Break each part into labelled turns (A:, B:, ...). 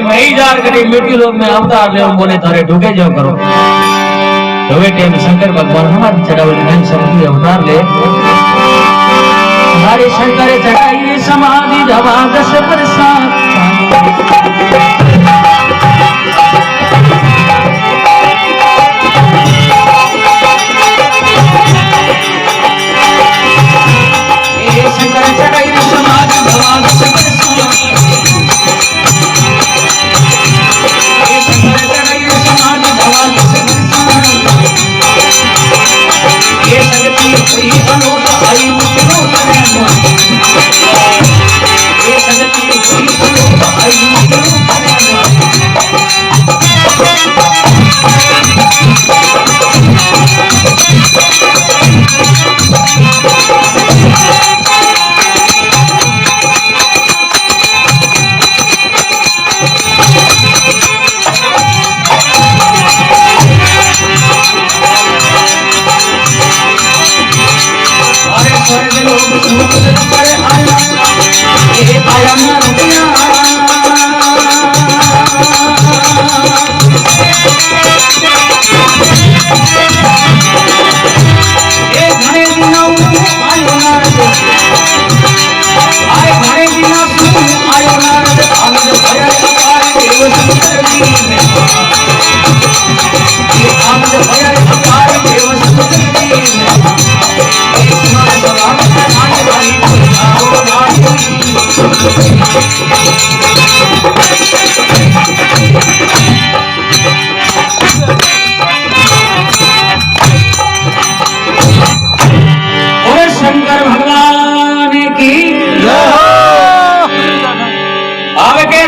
A: मैं ही जार करे मिट्टी लोग में अवतार ले बोले थारे ढुके जाओ करो तो वे टाइम शंकर भगवान हमारे चढ़ावली में समुद्री अवतार ले हमारे शंकर चढ़ाई समाधि दवा 10 बरसात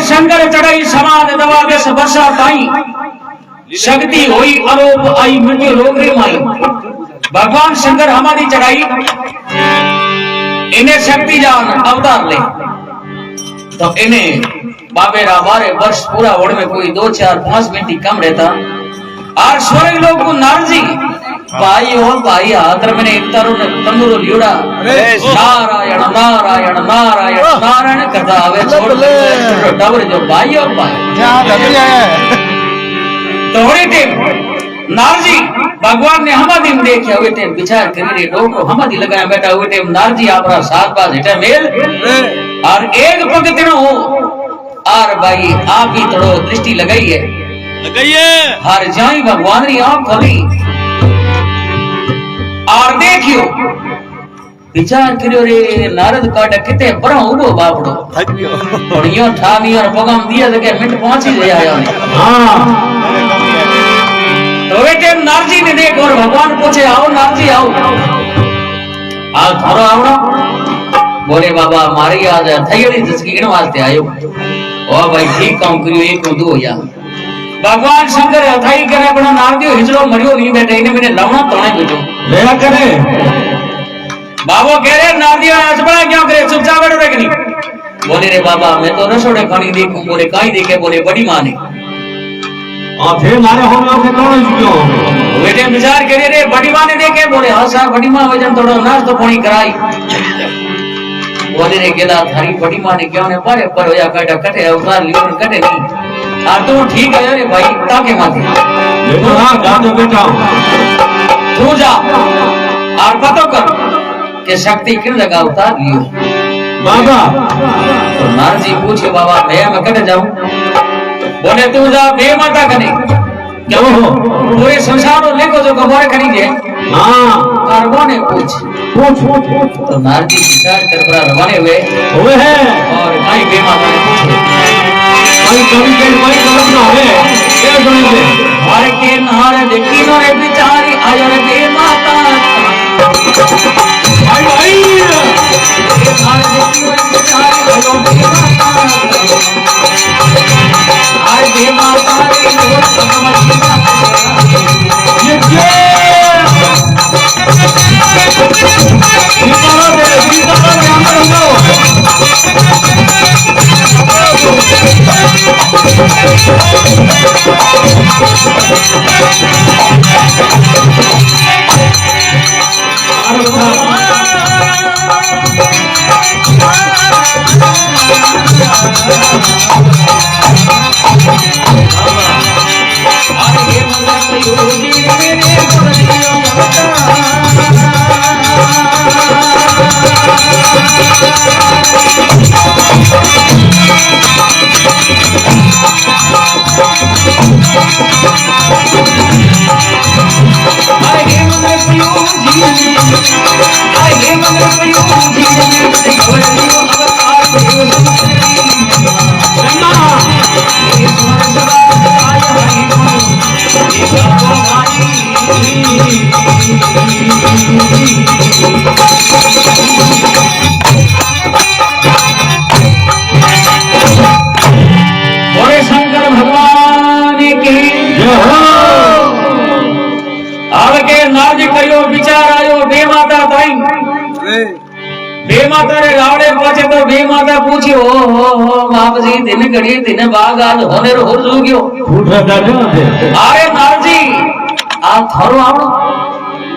A: शंकर चढ़ाई समाध दवा 10 वर्षा ताई शक्ति होई अरोप आई मिट्टी लोग रे माई भगवान शंकर हमारी चढ़ाई इन्हें शक्ति जान अवतार ले तो इन्हें बाबेरा 12 वर्ष पूरा होने में कोई 2 4 5 मिनट ही कम रहता और स्वर्ग लोग को नारजी भाई और भाई आदर मैंने एक तरुण तंदुरो लियोड़ा नारायण नारायण नारायण नारायण करता आवे छोड़ दे डबर जो भाई और भाई तो होड़ी टेम नारजी भगवान ने हमारी देखे हुए टेम विचार करी रे डोको हमारी लगाया बैठा हुए टेम नारजी आपरा 7 बार हिटा मेल और एक भक्त हो और भाई आप ही थोड़ो दृष्टि लगाइए हर जाई भगवान री आंख खोली और देखियो विचार करियो रे नारद काट किते बड़ा उबो बापड़ो और यो ठामी और पगम दिया तो के मिनट पहुंची ले आया हां तो वे टाइम नारजी ने देख और भगवान पूछे आओ नारजी आओ आज थारो आवड़ो बोले बाबा मारी आज थैली जिसकी गिन वास्ते आयो ओ भाई ठीक काम करियो एक दो या भगवान शंकर हथाई करे बड़ा नारदियो हिजड़ो मरियो नहीं बैठे इने मैंने लवणा तोड़े बेटो लेना करे बाबो कह रहे नारदियो आज बड़ा क्यों करे चुपचाप बैठो रे नहीं बोले रे बाबा मैं तो रसोड़े खानी देखूं बोले काई देखे बोले बड़ी मां ने और फिर मारे हो लोग के कौन क्यों बेटे विचार करे रे बड़ी मां ने देखे बोले हां साहब बड़ी मां वजन थोड़ा नाश तो पानी कराई बोले रे गेला थारी बड़ी मां ने क्यों ने पारे पर होया काटा कटे अवतार लियो कटे नहीं आ तू ठीक है रे भाई ताके माथे देखो हां जा तो बेटा तू जा और पता कर कि शक्ति किन जगह उतार लियो बाबा तो नारजी पूछे बाबा मैं कट जाऊं बोले तू जा बे माता कने क्या हो पूरे संसार को लेको जो गवार करी दे हां कारबो ने पूछ तो नारजी विचार कर बड़ा रवाने हुए है और भाई बे माता ने पूछे भाई कभी के भाई गलत ना है क्या सुनेंगे हर के नार देखी नो रे बिचारी आयो रे बे माता भाई भाई नार देखी नो रे बिचारी आयो बे माता आज बे माता रे लो समझी ये बोले शंकर भगवान की अब के नाज करियो विचार आयो बे माता ताई बे माता रे रावड़े पहुंचे तो बे माता पूछियो हो बाप जी दिन घड़ी दिन बाग आज होने रो हो गयो अरे नारजी आ थारो आवड़ो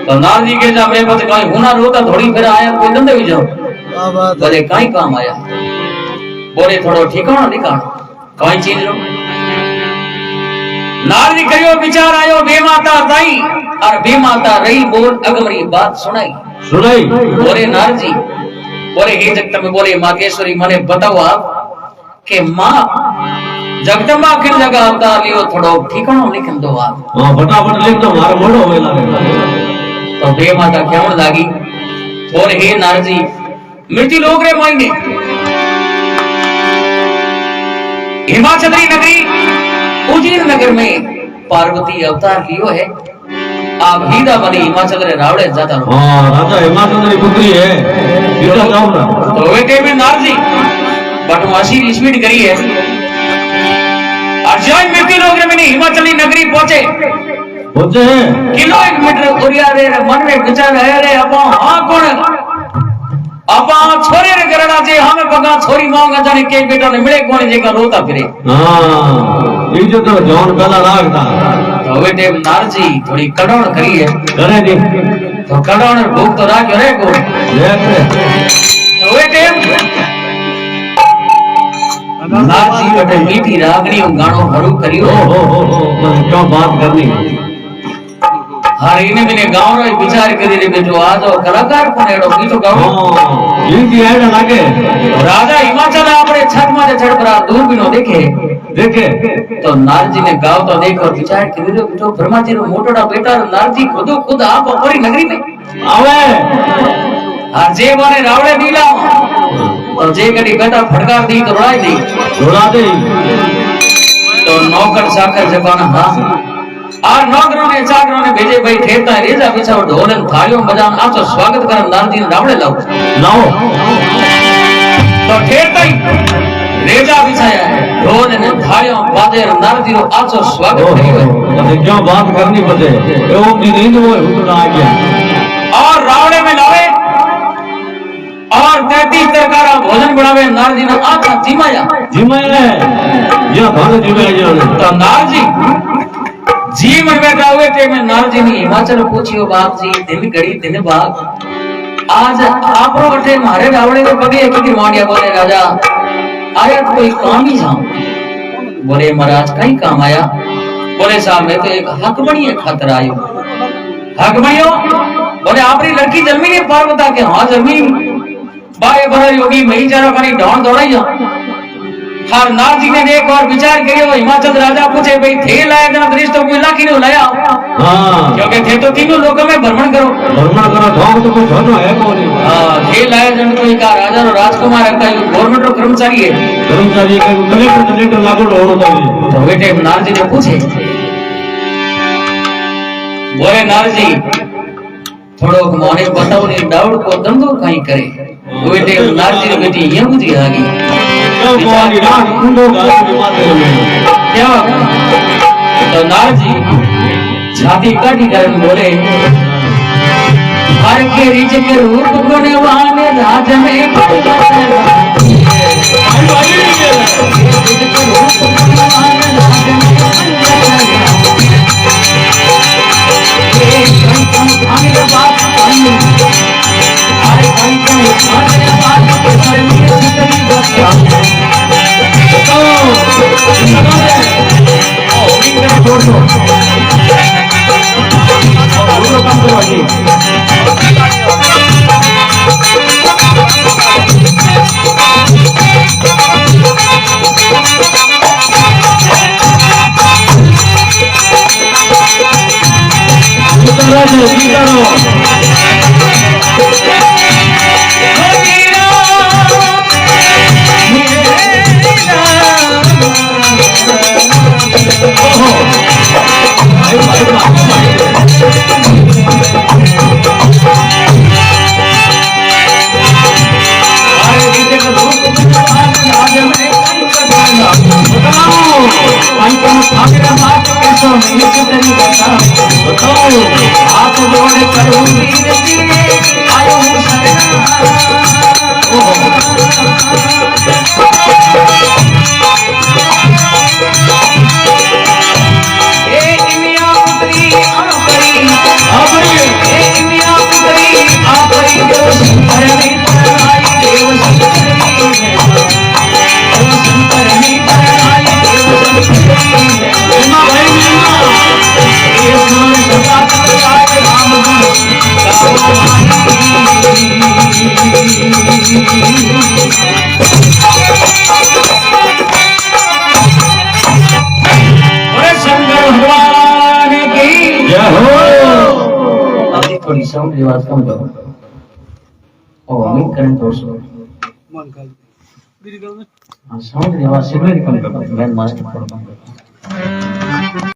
A: तो नारजी के जा मैं बस कहीं होना रोता थोड़ी फिर आया कोई धंधे भी जाओ बोले कहीं काम आया बोले थोड़ो ठिकाना निकालो कहीं चीज रो नारजी करियो विचार आयो बे माता ताई और बे माता रही बोल अगमरी बात सुनाई बोले नारजी बोले हे जगदम्बा बोले माकेश्वरी मने बताओ आप के मां जगदम्बा किन जगह अवतार लियो थोड़ो ठिकानो लिखन दो आप
B: हां फटाफट लिख दो मारो मोड़ो होए लागे
A: तो बे माता केवण लागी बोले हे नारजी मिट्टी लोग रे मायने हिमाचली नगरी उज्जैन नगर में पार्वती अवतार लियो है आप हीरा बनी हिमाचल रे रावड़े जाता रहो
B: हां राजा हिमाचल री पुत्री है हीरा जाओ ना
A: तो वे के में नारजी बटवासी स्पीड करी है अर्जुन मिट्टी लोग रे में हिमाचली नगरी पहुंचे किलोमीटर ओरिया रे मन में विचार है रे अपा हां कौन अपा छोरे रे करना जे हमें पगा छोरी मांगा जाने के बेटा ने मिले कोने जेका रोता फिरे
B: हां ये जो तो जॉन पहला लागता
A: तो वे टेम नारजी थोड़ी कड़ौण करी है
B: करे दी
A: तो कड़ौण भूख तो राख्यो रे को तो वे टेम नारजी बटे मीठी रागनी गानो भरू करियो
B: क्यों बात करनी
A: हर इने मैंने गाँव रो विचार करी रे बेटो आज और कलाकार कोन एडो गीत गाओ
B: ये की ऐड लागे
A: राजा हिमाचल आपरे छठ मारे छठ पर दूरबीनो देखे तो नारजी ने गाँव तो देखो विचार करी रे बेटो ब्रह्मा जी रो मोटोड़ा बेटा नारजी खुद आप अपनी नगरी में
B: आवे
A: और जे माने रावड़े नीला और जे कड़ी बेटा फटकार दी तो रोड़ा दे तो नौकर चाकर जबाना हां और नौकरों ने चाकरों ने भेजे भाई ठेरता है रेजा बिछाओ ढोल थालियों बजान आचो स्वागत करन नारजी ने रावड़े लाओ तो ठेरता ही रेजा बिछाया है ढोल ने थालियों बाजे नारजी रो आचो स्वागत करियो
B: है क्यों बात करनी पड़े वो की नींद वो उठना आ गया
A: और रावड़े में लावे और 33 तरह भोजन बनावे नारजी ने आचा जिमाया
B: या भाग जिमाया
A: तो नारजी जी मन बैठा हुए थे मैं नारजी ने हिमाचल पूछियो बाप जी दिन घड़ी दिन बाग आज आप रो बटे मारे रावड़े के पगे एक की मांडिया बोले राजा आया तो कोई काम ही जाऊं बोले महाराज कहीं काम आया बोले साहब मैं तो एक हक बनिए खातर आयो हक बनियो बोले आपरी लड़की जन्मी नहीं पार्वता के हां जन्मी बाए भरा योगी मई जरा कनी ढांड दौड़ाइया हर नारजी ने देख और विचार करियो हिमाचल राजा पूछे भाई थे लाया जना दृष्ट तो कोई लाखी ने लाया
B: हां
A: क्योंकि थे तो तीनों लोगों में भ्रमण करो
B: ढोंग तो कोई धनो है कोनी
A: हां थे लाया जन कोई का राजा रो राजकुमार है कोई गवर्नमेंट रो कर्मचारी है
B: के कलेक्टर लागो होनो चाहिए
A: तो बेटे नारजी ने पूछे बोले नारजी थोड़ो मोने बताओ ने डाउट को धंधो कहीं करे वो बेटे नारजी ने बेटी ये बुझी आ गई क्या तो नारजी छाती काटी कर बोले हर के रिज के रूप गुणवान राज में
B: दो की करो ओहो भाई भाई अरे डीजे का धूप आज में बताओ भाई तुम भागे बात कैसा नहीं तेरी बता बताओ आप जोड़े करो धीरे धीरे आयो सजना ए इमिया पुत्री आपरी ए इमिया पुत्री आपरी देव शंकर में आई देव शंकर में आई देव शंकर मीमा भाई मीमा ये सुन सदा सदा राम और शंकर भगवान की जय हो अभी थोड़ी साउंड आवाज कम करो ओ नहीं करंट और साउंड आवाज सिग्नल कम करो मैं माइक